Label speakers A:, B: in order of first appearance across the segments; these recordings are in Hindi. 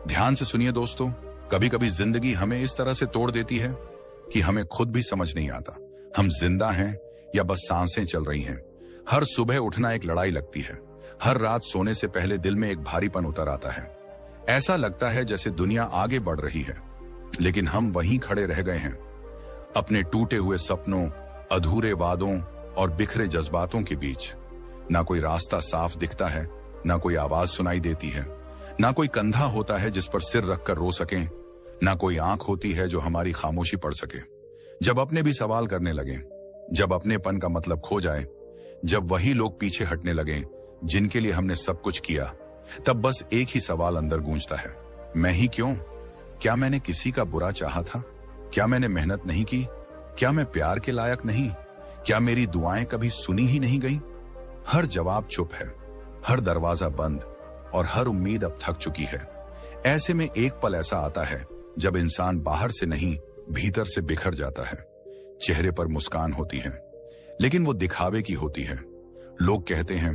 A: ध्यान से सुनिए दोस्तों, कभी कभी जिंदगी हमें इस तरह से तोड़ देती है कि हमें खुद भी समझ नहीं आता हम जिंदा हैं या बस सांसें चल रही हैं। हर सुबह उठना एक लड़ाई लगती है। हर रात सोने से पहले दिल में एक भारीपन उतर आता है। ऐसा लगता है जैसे दुनिया आगे बढ़ रही है, लेकिन हम वहीं खड़े रह गए हैं, अपने टूटे हुए सपनों, अधूरे वादों और बिखरे जज्बातों के बीच। ना कोई रास्ता साफ दिखता है, ना कोई आवाज सुनाई देती है, ना कोई कंधा होता है जिस पर सिर रखकर रो सकें, ना कोई आंख होती है जो हमारी खामोशी पढ़ सके। जब अपने भी सवाल करने लगे, जब अपनेपन का मतलब खो जाए, जब वही लोग पीछे हटने लगे जिनके लिए हमने सब कुछ किया, तब बस एक ही सवाल अंदर गूंजता है, मैं ही क्यों? क्या मैंने किसी का बुरा चाहा था? क्या मैंने मेहनत नहीं की? क्या मैं प्यार के लायक नहीं? क्या मेरी दुआएं कभी सुनी ही नहीं गई? हर जवाब चुप है, हर दरवाजा बंद और हर उम्मीद अब थक चुकी है। ऐसे में एक पल ऐसा आता है जब इंसान बाहर से नहीं, भीतर से बिखर जाता है। चेहरे पर मुस्कान होती है, लेकिन वो दिखावे की होती है। लोग कहते हैं,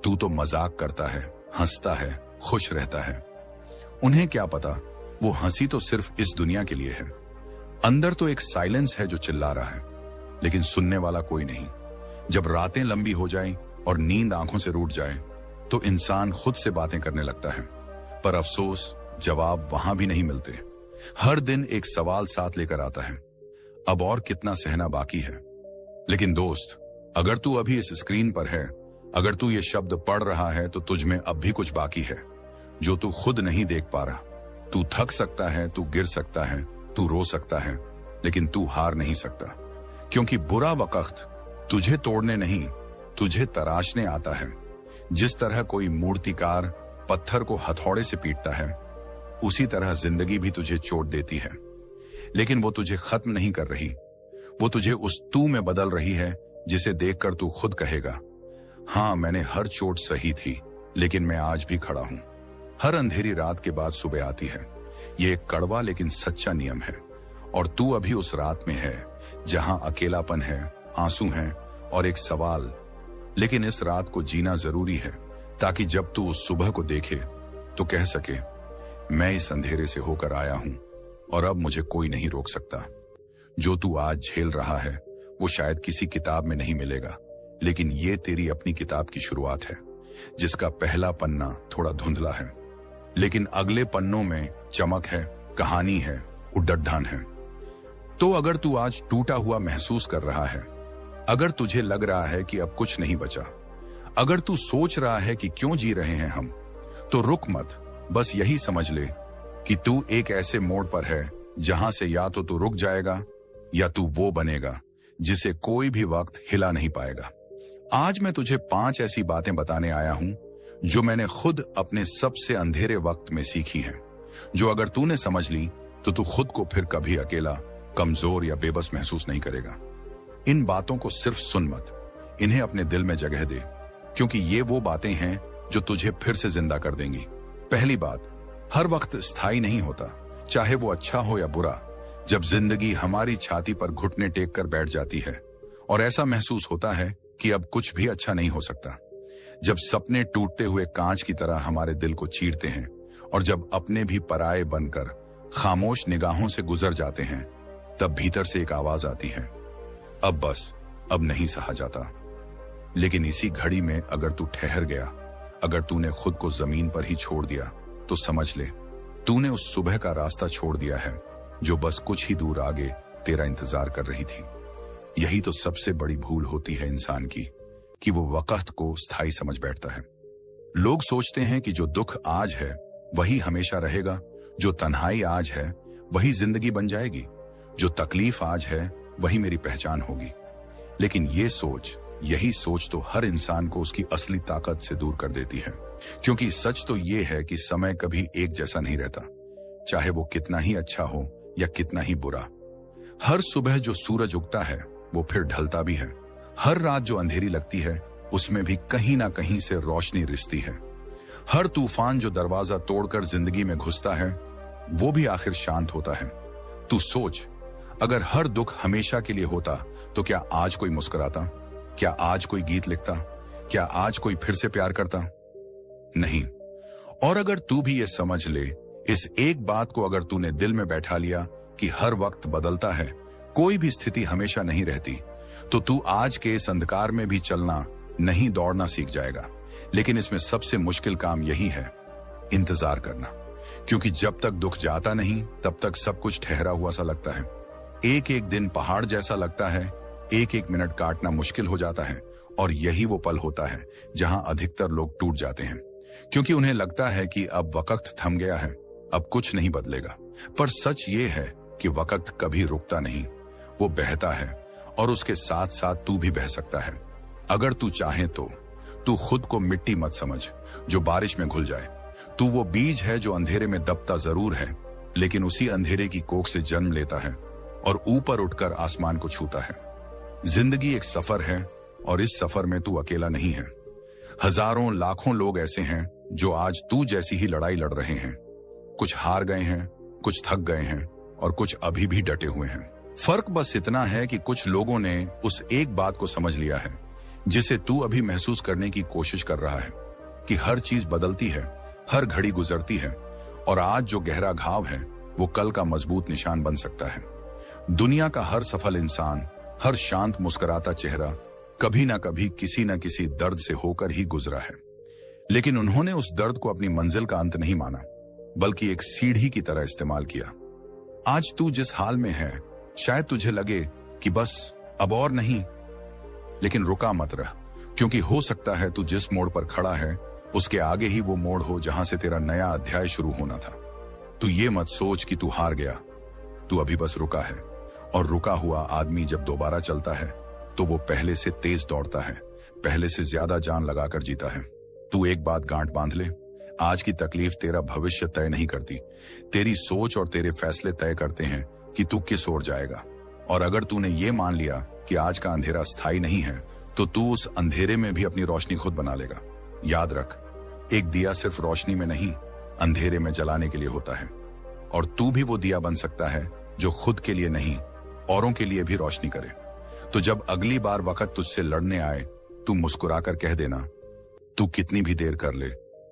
A: तू तो मजाक करता है, हंसता है, खुश रहता है। उन्हें क्या पता, वो हंसी तो सिर्फ इस दुनिया के लिए है। अंदर तो एक साइलेंस है जो चिल्ला रहा है, लेकिन सुनने वाला कोई नहीं। जब रातें लंबी हो जाएं और नींद आंखों से रूठ जाए, तो इंसान खुद से बातें करने लगता है, पर अफसोस जवाब वहां भी नहीं मिलते। हर दिन एक सवाल साथ लेकर आता है, अब और कितना सहना बाकी है? लेकिन दोस्त, अगर तू अभी इस स्क्रीन पर है, अगर तू ये शब्द पढ़ रहा है, तो तुझ में अब भी कुछ बाकी है जो तू खुद नहीं देख पा रहा। तू थक सकता है, तू गिर सकता है, तू रो सकता है, लेकिन तू हार नहीं सकता, क्योंकि बुरा वक्त तुझे तोड़ने नहीं, तुझे तराशने आता है। जिस तरह कोई मूर्तिकार पत्थर को हथौड़े से पीटता है, उसी तरह जिंदगी भी तुझे चोट देती है, लेकिन वो तुझे खत्म नहीं कर रही। वो तुझे उस तू में बदल रही है जिसे देखकर तू खुद कहेगा, हाँ मैंने हर चोट सही थी, लेकिन मैं आज भी खड़ा हूं। हर अंधेरी रात के बाद सुबह आती है। ये एक कड़वा लेकिन सच्चा नियम है, और तू अभी उस रात में है जहां अकेलापन है, आंसू हैं और एक सवाल। लेकिन इस रात को जीना जरूरी है, ताकि जब तू उस सुबह को देखे तो कह सके, मैं इस अंधेरे से होकर आया हूं और अब मुझे कोई नहीं रोक सकता। जो तू आज झेल रहा है वो शायद किसी किताब में नहीं मिलेगा, लेकिन ये तेरी अपनी किताब की शुरुआत है, जिसका पहला पन्ना थोड़ा धुंधला है, लेकिन अगले पन्नों में चमक है, कहानी है, उड्डतन है। तो अगर तू आज टूटा हुआ महसूस कर रहा है, अगर तुझे लग रहा है कि अब कुछ नहीं बचा, अगर तू सोच रहा है कि क्यों जी रहे हैं हम, तो रुक मत। बस यही समझ ले कि तू एक ऐसे मोड़ पर है जहां से या तो तू रुक जाएगा या तू वो बनेगा जिसे कोई भी वक्त हिला नहीं पाएगा। आज मैं तुझे 5 ऐसी बातें बताने आया हूं जो मैंने खुद अपने सबसे अंधेरे वक्त में सीखी हैं, जो अगर तूने समझ ली तो तू खुद को फिर कभी अकेला, कमजोर या बेबस महसूस नहीं करेगा। इन बातों को सिर्फ सुन मत, इन्हें अपने दिल में जगह दे, क्योंकि ये वो बातें हैं जो तुझे फिर से जिंदा कर देंगी। पहली बात, हर वक्त स्थायी नहीं होता, चाहे वो अच्छा हो या बुरा। जब जिंदगी हमारी छाती पर घुटने टेक कर बैठ जाती है और ऐसा महसूस होता है कि अब कुछ भी अच्छा नहीं हो सकता, जब सपने टूटते हुए कांच की तरह हमारे दिल को चीरते हैं, और जब अपने भी पराये बनकर खामोश निगाहों से गुजर जाते हैं, तब भीतर से एक आवाज आती है, अब बस, अब नहीं सहा जाता। लेकिन इसी घड़ी में अगर तू ठहर गया, अगर तूने खुद को जमीन पर ही छोड़ दिया, तो समझ ले, तूने उस सुबह का रास्ता छोड़ दिया है जो बस कुछ ही दूर आगे तेरा इंतजार कर रही थी। यही तो सबसे बड़ी भूल होती है इंसान की, कि वो वक्त को स्थायी समझ बैठता है। लोग सोचते हैं कि जो दुख आज है वही हमेशा रहेगा, जो तन्हाई आज है वही जिंदगी बन जाएगी, जो तकलीफ आज है वही मेरी पहचान होगी। लेकिन यही सोच तो हर इंसान को उसकी असली ताकत से दूर कर देती है, क्योंकि सच तो ये है कि समय कभी एक जैसा नहीं रहता, चाहे वो कितना ही अच्छा हो या कितना ही बुरा। हर सुबह जो सूरज उगता है वो फिर ढलता भी है। हर रात जो अंधेरी लगती है उसमें भी कहीं ना कहीं से रोशनी रिसती है। हर तूफान जो दरवाजा तोड़कर जिंदगी में घुसता है वो भी आखिर शांत होता है। तू सोच, अगर हर दुख हमेशा के लिए होता तो क्या आज कोई मुस्कुराता? क्या आज कोई गीत लिखता? क्या आज कोई फिर से प्यार करता? नहीं। और अगर तू भी ये समझ ले इस एक बात को अगर तूने दिल में बैठा लिया कि हर वक्त बदलता है, कोई भी स्थिति हमेशा नहीं रहती, तो तू आज के इस अंधकार में भी चलना नहीं दौड़ना सीख जाएगा। लेकिन इसमें सबसे मुश्किल काम यही है, इंतजार करना। क्योंकि जब तक दुख जाता नहीं तब तक सब कुछ ठहरा हुआ सा लगता है। एक एक दिन पहाड़ जैसा लगता है, एक एक मिनट काटना मुश्किल हो जाता है। और यही वो पल होता है जहां अधिकतर लोग टूट जाते हैं, क्योंकि उन्हें लगता है कि अब वक्त थम गया है, अब कुछ नहीं बदलेगा। पर सच ये है कि वक्त कभी रुकता नहीं, वो बहता है और उसके साथ साथ तू भी बह सकता है। अगर तू चाहे तो तू खुद को मिट्टी मत समझ जो बारिश में घुल जाए। तू वो बीज है जो अंधेरे में दबता जरूर है, लेकिन उसी अंधेरे की कोख से जन्म लेता है और ऊपर उठकर आसमान को छूता है। जिंदगी एक सफर है और इस सफर में तू अकेला नहीं है। हजारों लाखों लोग ऐसे हैं जो आज तू जैसी ही लड़ाई लड़ रहे हैं। कुछ हार गए हैं, कुछ थक गए हैं और कुछ अभी भी डटे हुए हैं। फर्क बस इतना है कि कुछ लोगों ने उस एक बात को समझ लिया है जिसे तू अभी महसूस करने की कोशिश कर रहा है, कि हर चीज बदलती है, हर घड़ी गुजरती है और आज जो गहरा घाव है वो कल का मजबूत निशान बन सकता है। दुनिया का हर सफल इंसान, हर शांत मुस्कुराता चेहरा कभी ना कभी किसी न किसी दर्द से होकर ही गुजरा है। लेकिन उन्होंने उस दर्द को अपनी मंजिल का अंत नहीं माना, बल्कि एक सीढ़ी की तरह इस्तेमाल किया। आज तू जिस हाल में है, शायद तुझे लगे कि बस अब और नहीं, लेकिन रुका मत रह, क्योंकि हो सकता है तू जिस मोड़ पर खड़ा है उसके आगे ही वो मोड़ हो जहां से तेरा नया अध्याय शुरू होना था। तू ये मत सोच कि तू हार गया, तू अभी बस रुका है। और रुका हुआ आदमी जब दोबारा चलता है तो वो पहले से तेज दौड़ता है, पहले से ज्यादा जान लगाकर जीता है। तू एक बात गांठ बांध ले, आज की तकलीफ तेरा भविष्य तय नहीं करती, तेरी सोच और तेरे फैसले तय करते हैं कि तू किस ओर जाएगा। और अगर तूने ये मान लिया कि आज का अंधेरा स्थायी नहीं है, तो तू उस अंधेरे में भी अपनी रोशनी खुद बना लेगा। याद रख, एक दिया सिर्फ रोशनी में नहीं, अंधेरे में जलाने के लिए होता है। और तू भी वो दिया बन सकता है जो खुद के लिए नहीं, औरों के लिए भी रोशनी करे। तो जब अगली बार वक्त तुझसे लड़ने आए, तू मुस्कुराकर कह देना, तू कितनी भी देर कर ले,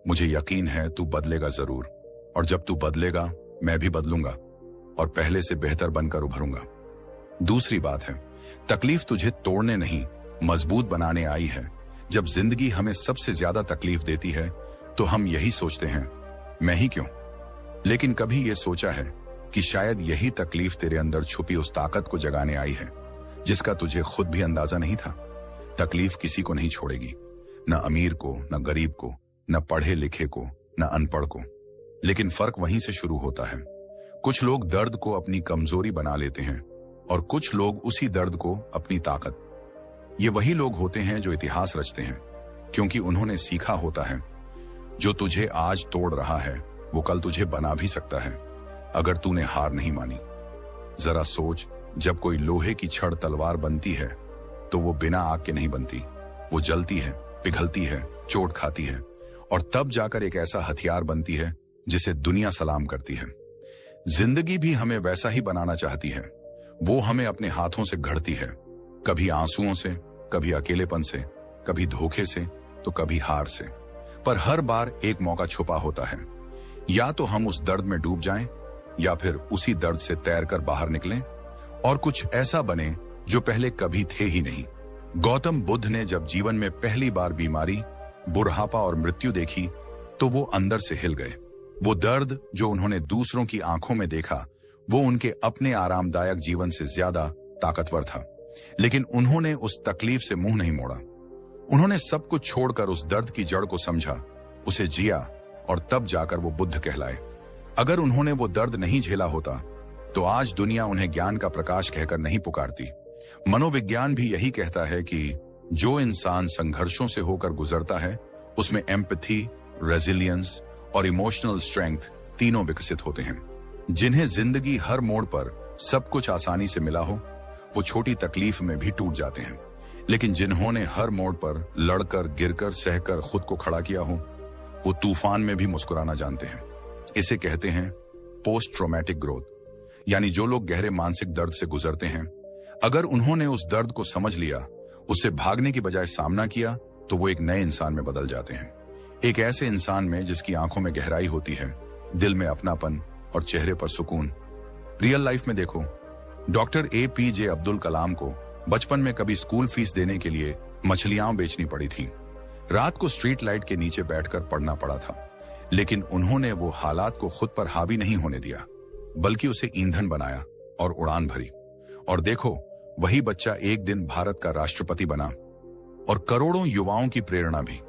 A: मुझे यकीन है तू बदलेगा जरूर। और जब तू बदलेगा, मैं भी बदलूंगा और पहले से बेहतर बनकर उभरूंगा। दूसरी बात है, तकलीफ तुझे तोड़ने नहीं, मजबूत बनाने आई है। जब जिंदगी हमें सबसे ज्यादा तकलीफ देती है तो हम यही सोचते हैं, मैं ही क्यों। लेकिन कभी यह सोचा है कि शायद यही तकलीफ तेरे अंदर छुपी उस ताकत को जगाने आई है जिसका तुझे खुद भी अंदाजा नहीं था। तकलीफ किसी को नहीं छोड़ेगी, न अमीर को, न गरीब को, न पढ़े लिखे को, न अनपढ़ को। लेकिन फर्क वहीं से शुरू होता है। कुछ लोग दर्द को अपनी कमजोरी बना लेते हैं और कुछ लोग उसी दर्द को अपनी ताकत। ये वही लोग होते हैं जो इतिहास रचते हैं, क्योंकि उन्होंने सीखा होता है जो तुझे आज तोड़ रहा है वो कल तुझे बना भी सकता है, अगर तूने हार नहीं मानी। जरा सोच, जब कोई लोहे की छड़ तलवार बनती है तो वो बिना आग के नहीं बनती, वो जलती है, पिघलती है, चोट खाती है और तब जाकर एक ऐसा हथियार बनती है जिसे दुनिया सलाम करती है। जिंदगी भी हमें वैसा ही बनाना चाहती है। वो हमें अपने हाथों से घड़ती है, कभी आंसुओं से, कभी अकेलेपन से, कभी धोखे से, तो कभी हार से। पर हर बार एक मौका छुपा होता है, या तो हम उस दर्द में डूब जाएं या फिर उसी दर्द से तैरकर बाहर निकलें और कुछ ऐसा बने जो पहले कभी थे ही नहीं। गौतम बुद्ध ने जब जीवन में पहली बार बीमारी, बुढ़ापा और मृत्यु देखी तो वो अंदर से हिल गए। वो दर्द जो उन्होंने दूसरों की आंखों में देखा वो उनके अपने आरामदायक जीवन से ज्यादा ताकतवर था। लेकिन उन्होंने उस तकलीफ से मुंह नहीं मोड़ा। उन्होंने सब कुछ छोड़कर उस दर्द की जड़ को समझा, उसे जिया और तब जाकर वो बुद्ध कहलाए। अगर उन्होंने वो दर्द नहीं झेला होता तो आज दुनिया उन्हें ज्ञान का प्रकाश कहकर नहीं पुकारती। मनोविज्ञान भी यही कहता है कि जो इंसान संघर्षों से होकर गुजरता है उसमें एम्पैथी, रेजिलियंस और इमोशनल स्ट्रेंथ तीनों विकसित होते हैं। जिन्हें जिंदगी हर मोड़ पर सब कुछ आसानी से मिला हो वो छोटी तकलीफ में भी टूट जाते हैं, लेकिन जिन्होंने हर मोड़ पर लड़कर, गिरकर, सहकर खुद को खड़ा किया हो वो तूफान में भी मुस्कुराना जानते हैं। इसे कहते हैं पोस्ट ट्रॉमेटिक ग्रोथ, यानी जो लोग गहरे मानसिक दर्द से गुजरते हैं, अगर उन्होंने उस दर्द को समझ लिया, उससे भागने की बजाय सामना किया, तो वो एक नए इंसान में बदल जाते हैं। एक ऐसे इंसान में जिसकी आंखों में गहराई होती है, दिल में अपनापन और चेहरे पर सुकून। रियल लाइफ में देखो, डॉक्टर APJ अब्दुल कलाम को बचपन में कभी स्कूल फीस देने के लिए मछलियां बेचनी पड़ी थी। रात को स्ट्रीट लाइट के नीचे बैठकर पढ़ना पड़ा था, लेकिन उन्होंने वो हालात को खुद पर हावी नहीं होने दिया, बल्कि उसे ईंधन बनाया और उड़ान भरी। और देखो, वही बच्चा एक दिन भारत का राष्ट्रपति बना और करोड़ों युवाओं की प्रेरणा भी।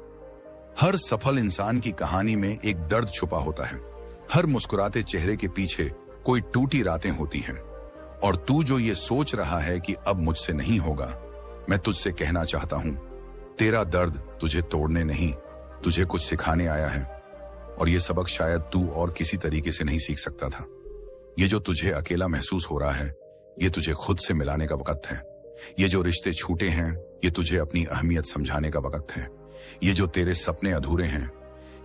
A: हर सफल इंसान की कहानी में एक दर्द छुपा होता है। हर मुस्कुराते चेहरे के पीछे कोई टूटी रातें होती हैं। और तू जो ये सोच रहा है कि अब मुझसे नहीं होगा, मैं तुझसे कहना चाहता हूं, तेरा दर्द तुझे तोड़ने नहीं, तुझे कुछ सिखाने आया है। और ये सबक शायद तू और किसी तरीके से नहीं सीख सकता था। ये जो तुझे अकेला महसूस हो रहा है, ये तुझे खुद से मिलाने का वक्त है। ये जो रिश्ते छूटे हैं, ये तुझे अपनी अहमियत समझाने का वक्त है। ये जो तेरे सपने अधूरे हैं,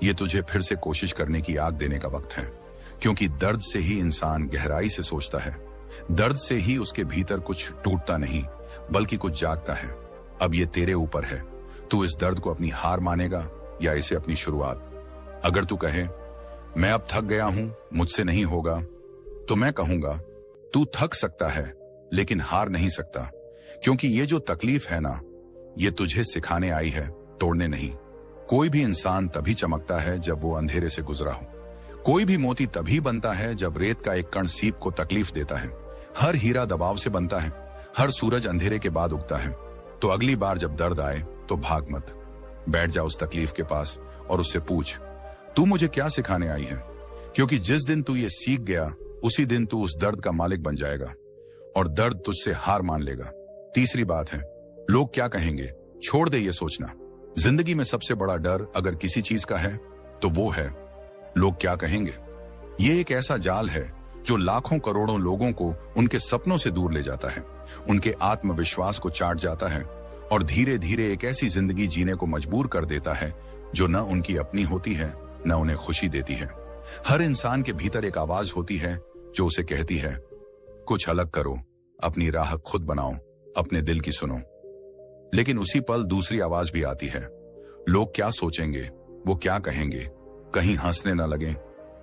A: ये तुझे फिर से कोशिश करने की आग देने का वक्त है। क्योंकि दर्द से ही इंसान गहराई से सोचता है। दर्द से ही उसके भीतर कुछ टूटता नहीं, बल्कि कुछ जागता है। अब ये तेरे ऊपर है, तू इस दर्द को अपनी हार मानेगा या इसे अपनी शुरुआत। अगर तू कहे, मैं अब थक गया हूं, मुझसे नहीं होगा, तो मैं कहूंगा, तू थक सकता है लेकिन हार नहीं सकता। क्योंकि ये जो तकलीफ है ना, ये तुझे सिखाने आई है, तोड़ने नहीं। कोई भी इंसान तभी चमकता है जब वो अंधेरे से गुजरा हो। कोई भी मोती तभी बनता है जब रेत का एक कण सीप को तकलीफ देता है। हर हीरा दबाव से बनता है, हर सूरज अंधेरे के बाद उगता है। तो अगली बार जब दर्द आए तो भाग मत, बैठ जा उस तकलीफ के पास और उससे पूछ, तू मुझे क्या सिखाने आई है। क्योंकि जिस दिन तू ये सीख गया, उसी दिन तू उस दर्द का मालिक बन जाएगा और दर्द तुझसे हार मान लेगा। तीसरी बात है, लोग क्या कहेंगे, छोड़ दे ये सोचना। जिंदगी में सबसे बड़ा डर अगर किसी चीज का है तो वो है, लोग क्या कहेंगे। ये एक ऐसा जाल है जो लाखों करोड़ों लोगों को उनके सपनों से दूर ले जाता है, उनके आत्मविश्वास को चाट जाता है और धीरे धीरे एक ऐसी जिंदगी जीने को मजबूर कर देता है जो न उनकी अपनी होती है, न उन्हें खुशी देती है। हर इंसान के भीतर एक आवाज होती है जो उसे कहती है, कुछ अलग करो, अपनी राह खुद बनाओ, अपने दिल की सुनो। लेकिन उसी पल दूसरी आवाज भी आती है, लोग क्या सोचेंगे, वो क्या कहेंगे, कहीं हंसने न लगे,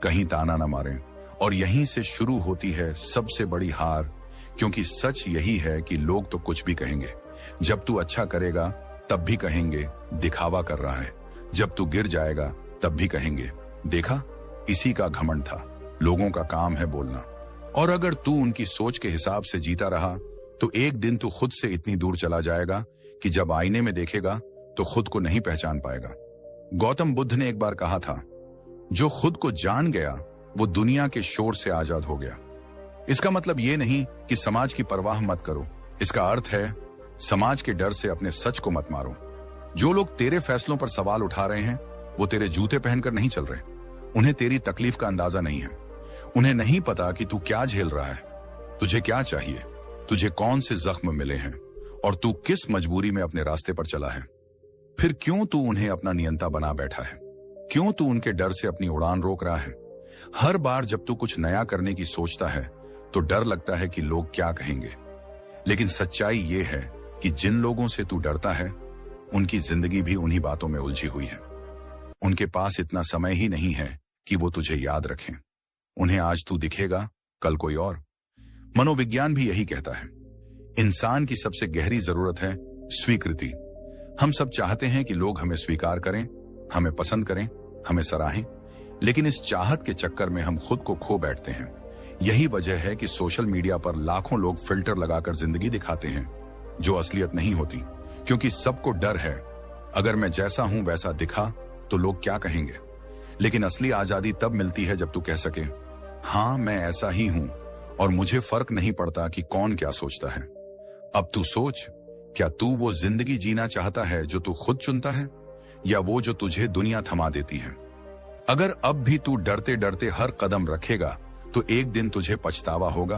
A: कहीं ताना न मारें। और यहीं से शुरू होती है सबसे बड़ी हार। क्योंकि सच यही है कि लोग तो कुछ भी कहेंगे। जब तू अच्छा करेगा तब भी कहेंगे दिखावा कर रहा है, जब तू गिर जाएगा तब भी कहेंगे देखा, इसी का घमंड था। लोगों का काम है बोलना। और अगर तू उनकी सोच के हिसाब से जीता रहा तो एक दिन तू खुद से इतनी दूर चला जाएगा कि जब आईने में देखेगा तो खुद को नहीं पहचान पाएगा। गौतम बुद्ध ने एक बार कहा था, जो खुद को जान गया वो दुनिया के शोर से आजाद हो गया। इसका मतलब ये नहीं कि समाज की परवाह मत करो, इसका अर्थ है समाज के डर से अपने सच को मत मारो। जो लोग तेरे फैसलों पर सवाल उठा रहे हैं वो तेरे जूते पहनकर नहीं चल रहे। उन्हें तेरी तकलीफ का अंदाजा नहीं है। उन्हें नहीं पता कि तू क्या झेल रहा है, तुझे क्या चाहिए, तुझे कौन से जख्म मिले हैं और तू किस मजबूरी में अपने रास्ते पर चला है। फिर क्यों तू उन्हें अपना नियंता बना बैठा है? क्यों तू उनके डर से अपनी उड़ान रोक रहा है? हर बार जब तू कुछ नया करने की सोचता है तो डर लगता है कि लोग क्या कहेंगे। लेकिन सच्चाई ये है कि जिन लोगों से तू डरता है उनकी जिंदगी भी उन्हीं बातों में उलझी हुई है। उनके पास इतना समय ही नहीं है कि वो तुझे याद रखें। उन्हें आज तू दिखेगा, कल कोई और। मनोविज्ञान भी यही कहता है। इंसान की सबसे गहरी जरूरत है स्वीकृति। हम सब चाहते हैं कि लोग हमें स्वीकार करें, हमें पसंद करें, हमें सराहें, लेकिन इस चाहत के चक्कर में हम खुद को खो बैठते हैं। यही वजह है कि सोशल मीडिया पर लाखों लोग फिल्टर लगाकर जिंदगी दिखाते हैं जो असलियत नहीं होती। क्योंकि सबको डर है, अगर मैं जैसा हूं वैसा दिखा तो लोग क्या कहेंगे। लेकिन असली आजादी तब मिलती है जब तू कह सके, हाँ मैं ऐसा ही हूं और मुझे फर्क नहीं पड़ता कि कौन क्या सोचता है। अब तू सोच, क्या तू वो जिंदगी जीना चाहता है जो तू खुद चुनता है, या वो जो तुझे दुनिया थमा देती है? अगर अब भी तू डरते डरते हर कदम रखेगा तो एक दिन तुझे पछतावा होगा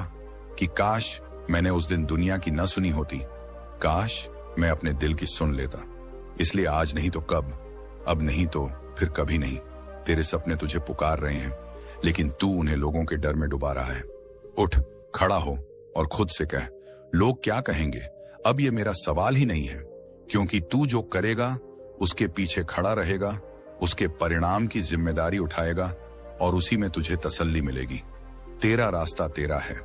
A: कि काश मैंने उस दिन दुनिया की न सुनी होती, काश मैं अपने दिल की सुन लेता। इसलिए आज नहीं तो कब, अब नहीं तो फिर कभी नहीं। तेरे सपने तुझे पुकार रहे हैं, लेकिन तू उन्हें लोगों के डर में डुबा रहा है। उठ, खड़ा हो और खुद से कह, लोग क्या कहेंगे अब ये मेरा सवाल ही नहीं है। क्योंकि तू जो करेगा उसके पीछे खड़ा रहेगा, उसके परिणाम की जिम्मेदारी उठाएगा और उसी में तुझे तसल्ली मिलेगी। तेरा रास्ता तेरा है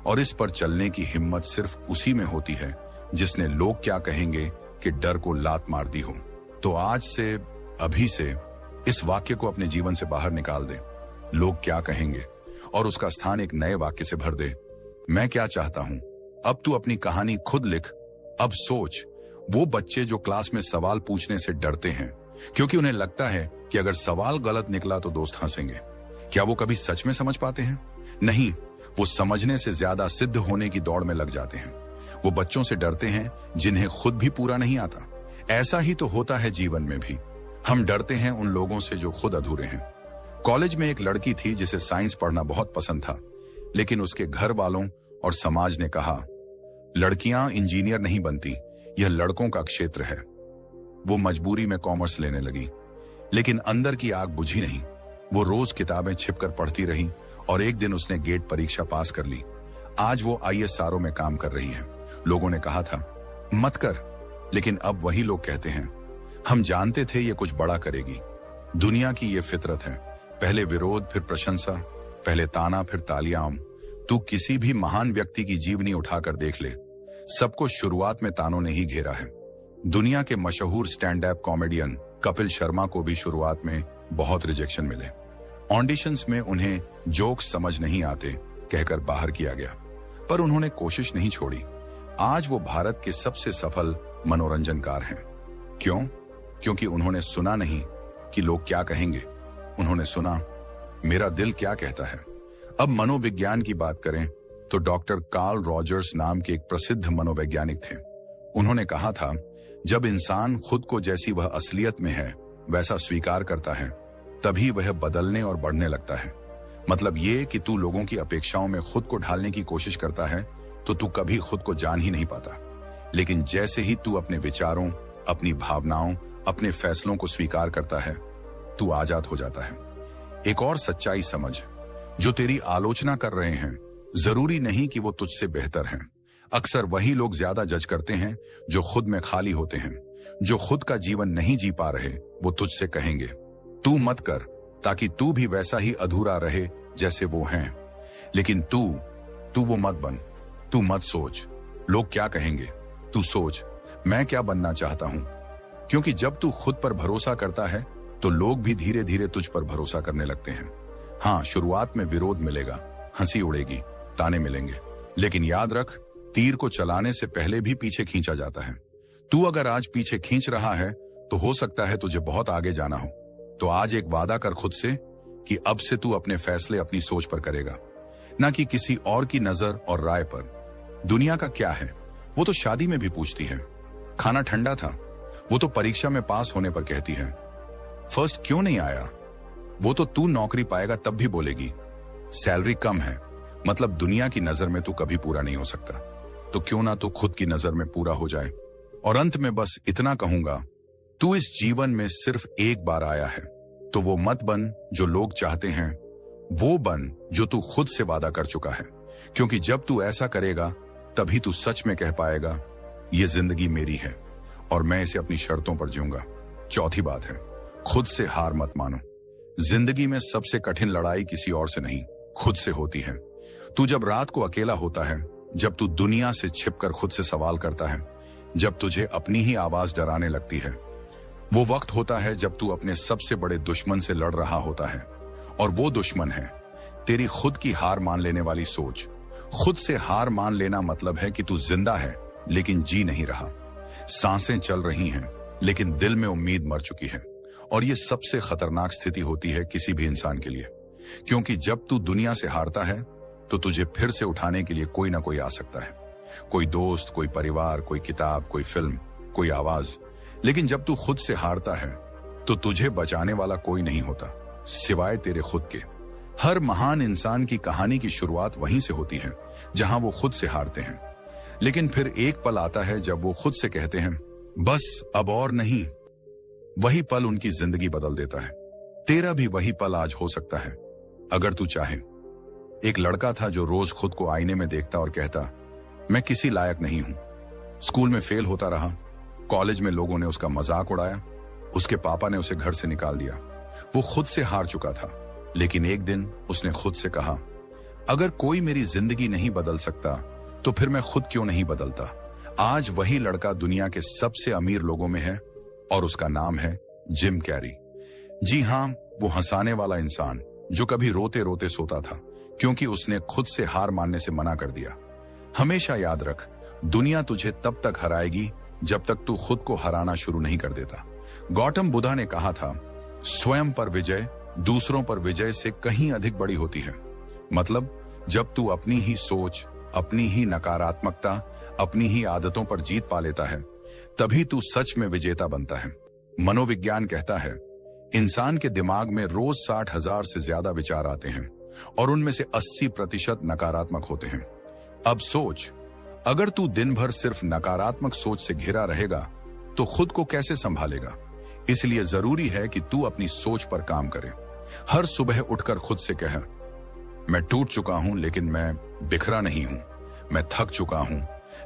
A: और इस पर चलने की हिम्मत सिर्फ उसी में होती है जिसने लोग क्या कहेंगे कि डर को लात मार दी हो। तो आज से, अभी से इस वाक्य को अपने जीवन से बाहर निकाल दे। लोग क्या कहेंगे और उसका स्थान एक नए वाक्य से भर दे। मैं क्या चाहता हूं। अब तू अपनी कहानी खुद लिख। अब सोच, वो बच्चे जो क्लास में सवाल पूछने से डरते हैं क्योंकि उन्हें लगता है कि अगर सवाल गलत निकला तो दोस्त हंसेंगे, क्या वो कभी सच में समझ पाते हैं? नहीं, वो समझने से ज्यादा सिद्ध होने की दौड़ में लग जाते हैं। वो बच्चों से डरते हैं जिन्हें खुद भी पूरा नहीं आता। ऐसा ही तो होता है जीवन में भी। हम डरते हैं उन लोगों से जो खुद अधूरे हैं। कॉलेज में एक लड़की थी जिसे साइंस पढ़ना बहुत पसंद था, लेकिन उसके घर वालों और समाज ने कहा, लड़कियां इंजीनियर नहीं बनती, यह लड़कों का क्षेत्र है। वो मजबूरी में कॉमर्स लेने लगी, लेकिन अंदर की आग बुझी नहीं। वो रोज किताबें छिपकर पढ़ती रही और एक दिन उसने गेट परीक्षा पास कर ली। आज वो ISRO में काम कर रही है। लोगों ने कहा था मत कर, लेकिन अब वही लोग कहते हैं हम जानते थे ये कुछ बड़ा करेगी। दुनिया की ये फितरत है, पहले विरोध फिर प्रशंसा, पहले ताना फिर तालियां। तू किसी भी महान व्यक्ति की जीवनी उठाकर देख ले, सबको शुरुआत में तानों ने ही घेरा है। दुनिया के मशहूर stand up comedian Kapil Sharma को भी शुरुआत में बहुत रिजेक्शन मिले। ऑडिशंस में उन्हें जोक्स समझ नहीं आते कहकर बाहर किया गया, पर उन्होंने कोशिश नहीं छोड़ी। आज वो भारत के सबसे सफल मनोरंजनकार हैं। क्यों? क्योंकि उन्होंने सुना नहीं कि लोग क्या कहेंगे, उन्होंने सुना मेरा दिल क्या कहता है। अब मनोविज्ञान की बात करें तो डॉक्टर कार्ल रॉजर्स नाम के एक प्रसिद्ध मनोवैज्ञानिक थे। उन्होंने कहा था, जब इंसान खुद को जैसी वह असलियत में है वैसा स्वीकार करता है, तभी वह बदलने और बढ़ने लगता है। मतलब ये कि तू लोगों की अपेक्षाओं में खुद को ढालने की कोशिश करता है तो तू कभी खुद को जान ही नहीं पाता। लेकिन जैसे ही तू अपने विचारों, अपनी भावनाओं, अपने फैसलों को स्वीकार करता है, तू आजाद हो जाता है। एक और सच्चाई समझ, जो तेरी आलोचना कर रहे हैं जरूरी नहीं कि वो तुझसे बेहतर हैं। अक्सर वही लोग ज्यादा जज करते हैं जो खुद में खाली होते हैं। जो खुद का जीवन नहीं जी पा रहे वो तुझसे कहेंगे तू मत कर, ताकि तू भी वैसा ही अधूरा रहे जैसे वो हैं। लेकिन तू वो मत बन। तू मत सोच लोग क्या कहेंगे, तू सोच मैं क्या बनना चाहता हूं। क्योंकि जब तू खुद पर भरोसा करता है तो लोग भी धीरे धीरे तुझ पर भरोसा करने लगते हैं। हाँ, शुरुआत में विरोध मिलेगा, हंसी उड़ेगी, ताने मिलेंगे, लेकिन याद रख, तीर को चलाने से पहले भी पीछे खींचा जाता है। तू अगर आज पीछे खींच रहा है तो हो सकता है तुझे बहुत आगे जाना हो। तो आज एक वादा कर खुद से कि अब से तू अपने फैसले अपनी सोच पर करेगा, ना कि किसी और की नजर और राय पर। दुनिया का क्या है वो तो शादी में भी पूछती है। खाना ठंडा था वो तो परीक्षा में पास होने पर कहती है। फर्स्ट क्यों नहीं आया वो तो तू नौकरी पाएगा तब भी बोलेगी। सैलरी कम है मतलब दुनिया की नजर में तू कभी पूरा नहीं हो सकता, तो क्यों ना तू खुद की नजर में पूरा हो जाए। और अंत में बस इतना कहूंगा, तू इस जीवन में सिर्फ एक बार आया है, तो वो मत बन जो लोग चाहते हैं, वो बन जो तू खुद से वादा कर चुका है। क्योंकि जब तू ऐसा करेगा तभी तू सच में कह पाएगा ये जिंदगी मेरी है और मैं इसे अपनी शर्तों पर जीऊंगा। चौथी बात है, खुद से हार मत मानो। जिंदगी में सबसे कठिन लड़ाई किसी और से नहीं, खुद से होती है। तू जब रात को अकेला होता है, जब तू दुनिया से छिपकर खुद से सवाल करता है, जब तुझे अपनी ही आवाज डराने लगती है, वो वक्त होता है जब तू अपने सबसे बड़े दुश्मन से लड़ रहा होता है। और वो दुश्मन है तेरी खुद की हार मान लेने वाली सोच। खुद से हार मान लेना मतलब है कि तू जिंदा है लेकिन जी नहीं रहा। सांसें चल रही हैं लेकिन दिल में उम्मीद मर चुकी है। और ये सबसे खतरनाक स्थिति होती है किसी भी इंसान के लिए, क्योंकि जब तू दुनिया से हारता है तो तुझे फिर से उठाने के लिए कोई ना कोई आ सकता है। कोई दोस्त, कोई परिवार, कोई किताब, कोई फिल्म, कोई आवाज। लेकिन जब तू खुद से हारता है तो तुझे बचाने वाला कोई नहीं होता सिवाय तेरे खुद के। हर महान इंसान की कहानी की शुरुआत वहीं से होती है जहां वो खुद से हारते हैं। लेकिन फिर एक पल आता है जब वो खुद से कहते हैं बस अब और नहीं। वही पल उनकी जिंदगी बदल देता है। तेरा भी वही पल आज हो सकता है अगर तू चाहे। एक लड़का था जो रोज खुद को आईने में देखता और कहता मैं किसी लायक नहीं हूं। स्कूल में फेल होता रहा, कॉलेज में लोगों ने उसका मजाक उड़ाया, उसके पापा ने उसे घर से निकाल दिया। वो खुद से हार चुका था लेकिन एक दिन उसने खुद से कहा, अगर कोई मेरी जिंदगी नहीं बदल सकता तो फिर मैं खुद क्यों नहीं बदलता। आज वही लड़का दुनिया के सबसे अमीर लोगों में है और उसका नाम है जिम कैरी। जी हां, वो हंसाने वाला इंसान जो कभी रोते रोते सोता था क्योंकि उसने खुद से हार मानने से मना कर दिया। हमेशा याद रख, दुनिया तुझे तब तक हराएगी जब तक तू खुद को हराना शुरू नहीं कर देता। गौतम बुद्धा ने कहा था, स्वयं पर विजय दूसरों पर विजय से कहीं अधिक बड़ी होती है। मतलब जब तू अपनी ही सोच, अपनी ही नकारात्मकता, अपनी ही आदतों पर जीत पा लेता है, तभी तू सच में विजेता बनता है। मनोविज्ञान कहता है, इंसान के दिमाग में रोज 60,000 से ज्यादा विचार आते हैं और उनमें से 80% नकारात्मक होते हैं। अब सोच, अगर तू दिन भर सिर्फ नकारात्मक सोच से घिरा रहेगा तो खुद को कैसे संभालेगा। इसलिए जरूरी है कि तू अपनी सोच पर काम करे। हर सुबह उठकर खुद से कह, मैं टूट चुका हूं लेकिन मैं बिखरा नहीं हूं, मैं थक चुका हूं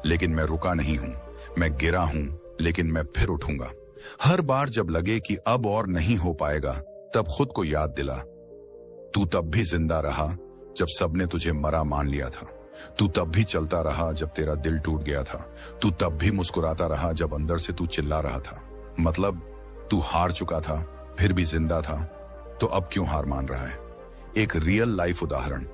A: लेकिन मैं रुका नहीं हूं, मैं गिरा हूं लेकिन मैं फिर उठूंगा। हर बार जब लगे कि अब और नहीं हो पाएगा, तब खुद को याद दिला, तू तब भी जिंदा रहा जब सबने तुझे मरा मान लिया था। तू तब भी चलता रहा जब तेरा दिल टूट गया था। तू तब भी मुस्कुराता रहा जब अंदर से तू चिल्ला रहा था। मतलब तू हार चुका था फिर भी जिंदा था, तो अब क्यों हार मान रहा है। एक रियल लाइफ उदाहरण,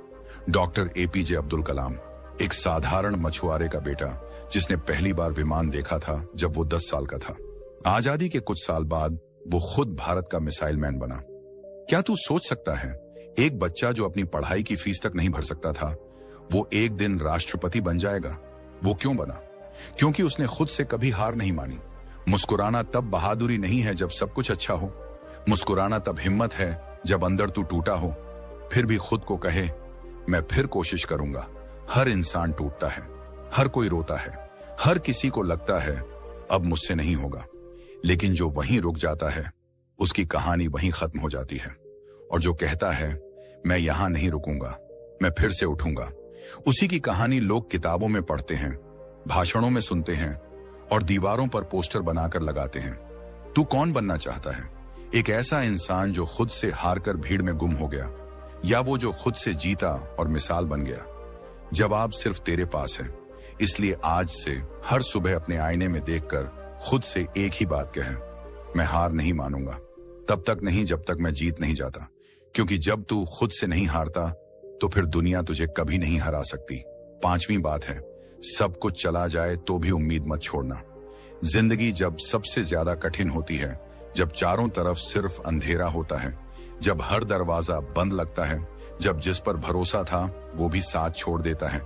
A: डॉक्टर एपीजे अब्दुल कलाम, एक साधारण मछुआरे का बेटा जिसने पहली बार विमान देखा था जब वो 10 साल का था। आजादी के कुछ साल बाद वो खुद भारत का मिसाइल मैन बना। क्या तू सोच सकता है, एक बच्चा जो अपनी पढ़ाई की फीस तक नहीं भर सकता था, वो एक दिन राष्ट्रपति बन जाएगा। वो क्यों बना? क्योंकि उसने खुद से कभी हार नहीं मानी। मुस्कुराना तब बहादुरी नहीं है जब सब कुछ अच्छा हो। मुस्कुराना तब हिम्मत है जब अंदर तू टूटा हो, फिर भी खुद को कहे, मैं फिर कोशिश करूंगा। हर इंसान टूटता है, हर कोई रोता है, हर किसी को लगता है अब मुझसे नहीं होगा, लेकिन जो वहीं रुक जाता है उसकी कहानी वहीं खत्म हो जाती है। और जो कहता है मैं यहां नहीं रुकूंगा, मैं फिर से उठूंगा, उसी की कहानी लोग किताबों में पढ़ते हैं, भाषणों में सुनते हैं और दीवारों पर पोस्टर बनाकर लगाते हैं। तू कौन बनना चाहता है? एक ऐसा इंसान जो खुद से हारकर भीड़ में गुम हो गया, या वो जो खुद से जीता और मिसाल बन गया? जवाब सिर्फ तेरे पास है। इसलिए आज से हर सुबह अपने आईने में देखकर खुद से एक ही बात कहे, मैं हार नहीं मानूंगा, तब तक नहीं जब तक मैं जीत नहीं जाता। क्योंकि जब तू खुद से नहीं हारता तो फिर दुनिया तुझे कभी नहीं हरा सकती। 5वीं बात है, सब कुछ चला जाए तो भी उम्मीद मत छोड़ना। जिंदगी जब सबसे ज्यादा कठिन होती है, जब चारों तरफ सिर्फ अंधेरा होता है, जब हर दरवाजा बंद लगता है, जब जिस पर भरोसा था वो भी साथ छोड़ देता है,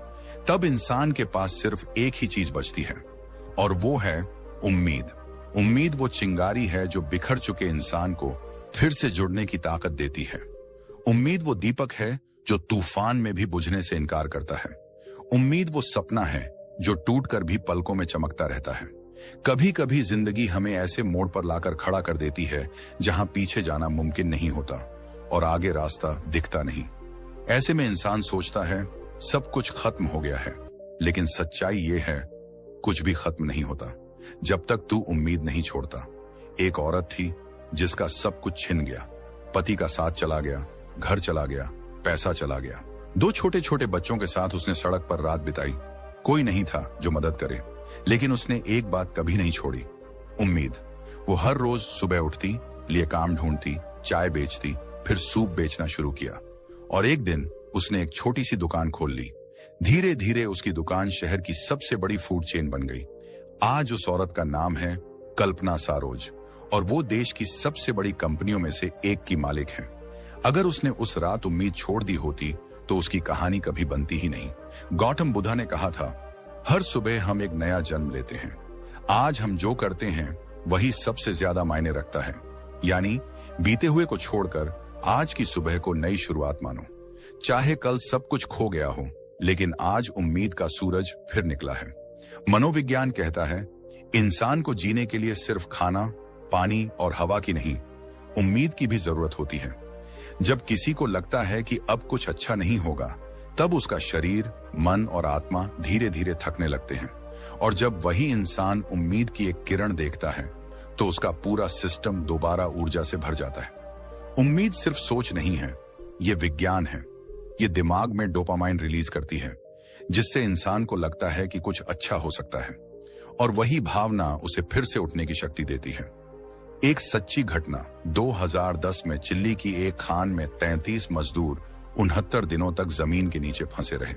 A: तब इंसान के पास सिर्फ एक ही चीज बचती है और वो है उम्मीद। उम्मीद वो चिंगारी है जो बिखर चुके इंसान को फिर से जुड़ने की ताकत देती है। उम्मीद वो दीपक है जो तूफान में भी बुझने से इनकार करता है। उम्मीद वो सपना है जो टूटकर भी पलकों में चमकता रहता है। कभी कभी जिंदगी हमें ऐसे मोड़ पर लाकर खड़ा कर देती है जहां पीछे जाना मुमकिन नहीं होता और आगे रास्ता दिखता नहीं। ऐसे में इंसान सोचता है सब कुछ खत्म हो गया है, लेकिन सच्चाई ये है कुछ भी खत्म नहीं होता जब तक तू उम्मीद नहीं छोड़ता। एक औरत थी जिसका सब कुछ छिन गया, पति का साथ चला गया, घर चला गया, पैसा चला गया। 2 छोटे छोटे बच्चों के साथ उसने सड़क पर रात बिताई। कोई नहीं था जो मदद करे, लेकिन उसने एक बात कभी नहीं छोड़ी, उम्मीद। वो हर रोज सुबह उठती, लिए काम ढूंढती, चाय बेचती, फिर सूप बेचना शुरू किया और एक दिन उसने एक छोटी सी दुकान खोल ली। धीरे धीरे उसकी दुकान शहर की सबसे बड़ी फूड चेन बन गई। आज उस औरत का नाम है कल्पना सारोज और वो देश की सबसे बड़ी कंपनियों में से एक की मालिक है। अगर उसने उस रात उम्मीद छोड़ दी होती तो उसकी कहानी कभी बनती ही नहीं। गौतम बुद्धा ने कहा था, हर सुबह हम एक नया जन्म लेते हैं। आज हम जो करते हैं वही सबसे ज्यादा मायने रखता है। यानी बीते हुए को छोड़कर आज की सुबह को नई शुरुआत मानो। चाहे कल सब कुछ खो गया हो, लेकिन आज उम्मीद का सूरज फिर निकला है। मनोविज्ञान कहता है, इंसान को जीने के लिए सिर्फ खाना, पानी और हवा की नहीं, उम्मीद की भी जरूरत होती है। जब किसी को लगता है कि अब कुछ अच्छा नहीं होगा, तब उसका शरीर, मन और आत्मा धीरे धीरे थकने लगते हैं। और जब वही इंसान उम्मीद की एक किरण देखता है, तो उसका पूरा सिस्टम दोबारा ऊर्जा से भर जाता है। उम्मीद सिर्फ सोच नहीं है, ये विज्ञान है। ये दिमाग में डोपामाइन रिलीज करती है, जिससे इंसान को लगता है कि कुछ अच्छा हो सकता है, और वही भावना उसे फिर से उठने की शक्ति देती है। एक सच्ची घटना, 2010 में चिल्ली की एक खान में 33 मजदूर 69 दिनों तक जमीन के नीचे फंसे रहे।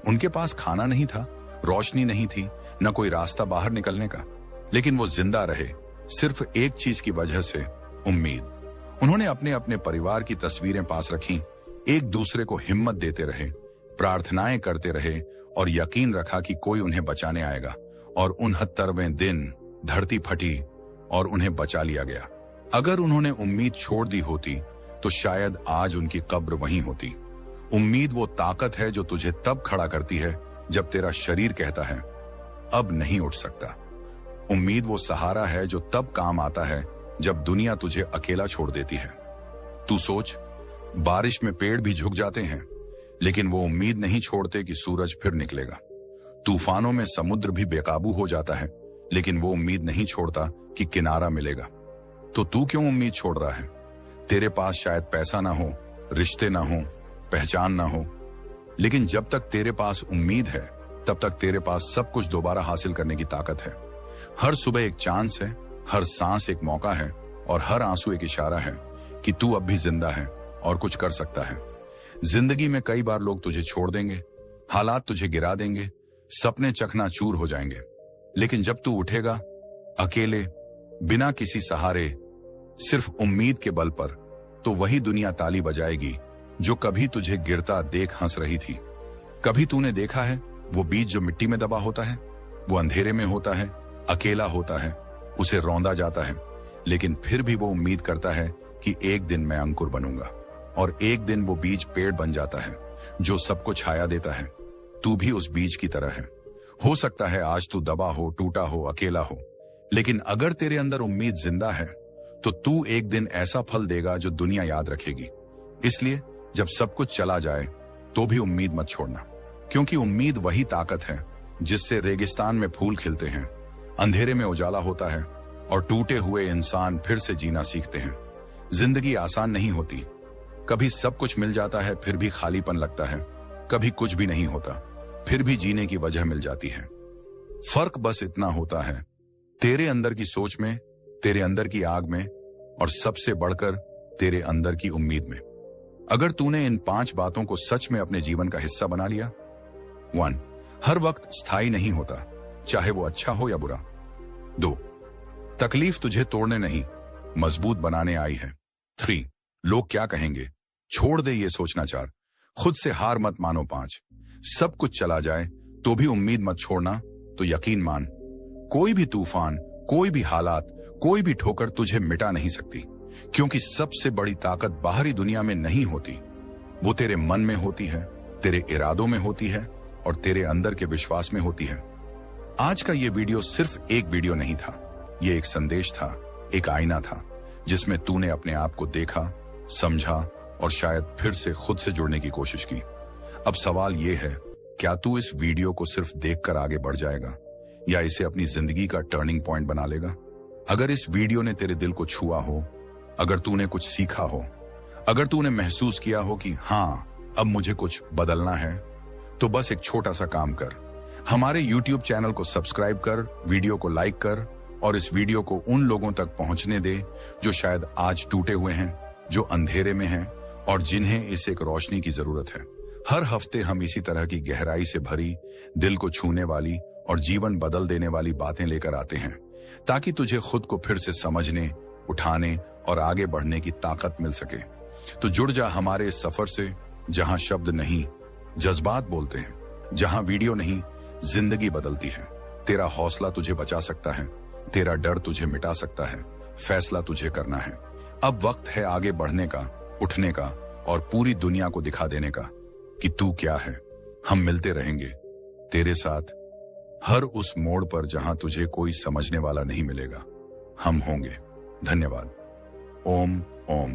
A: उनके पास खाना नहीं था, रोशनी नहीं थी, न कोई रास्ता बाहर निकलने का, लेकिन वो जिंदा रहे सिर्फ एक चीज की वजह से, उम्मीद। उन्होंने अपने अपने परिवार की तस्वीरें पास रखी, एक दूसरे को हिम्मत देते रहे, प्रार्थनाएं करते रहे और यकीन रखा कि कोई उन्हें बचाने आएगा। और 69वें दिन धरती फटी और उन्हें बचा लिया गया। अगर उन्होंने उम्मीद छोड़ दी होती तो शायद आज उनकी कब्र वहीं होती। उम्मीद वो ताकत है जो तुझे तब खड़ा करती है जब तेरा शरीर कहता है अब नहीं उठ सकता। उम्मीद वो सहारा है जो तब काम आता है जब दुनिया तुझे अकेला छोड़ देती है। तू सोच, बारिश में पेड़ भी झुक जाते हैं, लेकिन वो उम्मीद नहीं छोड़ते कि सूरज फिर निकलेगा। तूफानों में समुद्र भी बेकाबू हो जाता है, लेकिन वो उम्मीद नहीं छोड़ता कि किनारा मिलेगा। तो तू क्यों उम्मीद छोड़ रहा है? तेरे पास शायद पैसा ना हो, रिश्ते ना हो, पहचान ना हो, लेकिन जब तक तेरे पास उम्मीद है तब तक तेरे पास सब कुछ दोबारा हासिल करने की ताकत है। हर सुबह एक चांस है, हर सांस एक मौका है और हर आंसू एक इशारा है कि तू अब भी जिंदा है और कुछ कर सकता है। जिंदगी में कई बार लोग तुझे छोड़ देंगे, हालात तुझे गिरा देंगे, सपने चकनाचूर हो जाएंगे, लेकिन जब तू उठेगा अकेले, बिना किसी सहारे, सिर्फ उम्मीद के बल पर, तो वही दुनिया ताली बजाएगी जो कभी तुझे गिरता देख हंस रही थी। कभी तूने देखा है वो बीज जो मिट्टी में दबा होता है, वो अंधेरे में होता है, अकेला होता है, उसे रौंदा जाता है, लेकिन फिर भी वो उम्मीद करता है कि एक दिन मैं अंकुर बनूंगा, और एक दिन वो बीज पेड़ बन जाता है जो सबको छाया देता है। तू भी उस बीज की तरह है। हो सकता है आज तू दबा हो, टूटा हो, अकेला हो, लेकिन अगर तेरे अंदर उम्मीद जिंदा है तो तू एक दिन ऐसा फल देगा जो दुनिया याद रखेगी। इसलिए जब सब कुछ चला जाए तो भी उम्मीद मत छोड़ना, क्योंकि उम्मीद वही ताकत है जिससे रेगिस्तान में फूल खिलते हैं, अंधेरे में उजाला होता है और टूटे हुए इंसान फिर से जीना सीखते हैं। जिंदगी आसान नहीं होती, कभी सब कुछ मिल जाता है फिर भी खालीपन लगता है, कभी कुछ भी नहीं होता फिर भी जीने की वजह मिल जाती है। फर्क बस इतना होता है, तेरे अंदर की सोच में, तेरे अंदर की आग में, और सबसे बढ़कर तेरे अंदर की उम्मीद में। अगर तूने इन 5 बातों को सच में अपने जीवन का हिस्सा बना लिया। 1. हर वक्त स्थायी नहीं होता, चाहे वो अच्छा हो या बुरा। 2. तकलीफ तुझे तोड़ने नहीं, मजबूत बनाने आई है। 3. लोग क्या कहेंगे, छोड़ दे ये सोचना। 4. खुद से हार मत मानो। 5. सब कुछ चला जाए तो भी उम्मीद मत छोड़ना। तो यकीन मान, कोई भी तूफान, कोई भी हालात, कोई भी ठोकर तुझे मिटा नहीं सकती, क्योंकि सबसे बड़ी ताकत बाहरी दुनिया में नहीं होती, वो तेरे मन में होती है, तेरे इरादों में होती है और तेरे अंदर के विश्वास में होती है। आज का ये वीडियो सिर्फ एक वीडियो नहीं था, ये एक संदेश था, एक आईना था, जिसमें तूने अपने आप को देखा, समझा और शायद फिर से खुद से जुड़ने की कोशिश की। अब सवाल ये है, क्या तू इस वीडियो को सिर्फ देखकर आगे बढ़ जाएगा या इसे अपनी जिंदगी का टर्निंग पॉइंट बना लेगा? अगर इस वीडियो ने तेरे दिल को छुआ हो, अगर तूने कुछ सीखा हो, अगर तूने महसूस किया हो कि हाँ अब मुझे कुछ बदलना है, तो बस एक छोटा सा काम कर, हमारे YouTube चैनल को सब्सक्राइब कर, वीडियो को लाइक कर और इस वीडियो को उन लोगों तक पहुंचने दे जो शायद आज टूटे हुए हैं, जो अंधेरे में हैं और जिन्हें इस एक रोशनी की जरूरत है। हर हफ्ते हम इसी तरह की गहराई से भरी, दिल को छूने वाली और जीवन बदल देने वाली बातें लेकर आते हैं, ताकि तुझे खुद को फिर से समझने, उठाने और आगे बढ़ने की ताकत मिल सके। तो जुड़ जा हमारे इस सफर से, जहां शब्द नहीं जज्बात बोलते हैं, जहां वीडियो नहीं जिंदगी बदलती है। तेरा हौसला तुझे बचा सकता है, तेरा डर तुझे मिटा सकता है, फैसला तुझे करना है। अब वक्त है आगे बढ़ने का, उठने का और पूरी दुनिया को दिखा देने का कि तू क्या है। हम मिलते रहेंगे तेरे साथ हर उस मोड़ पर जहां तुझे कोई समझने वाला नहीं मिलेगा। हम होंगे। धन्यवाद। ओम ओम।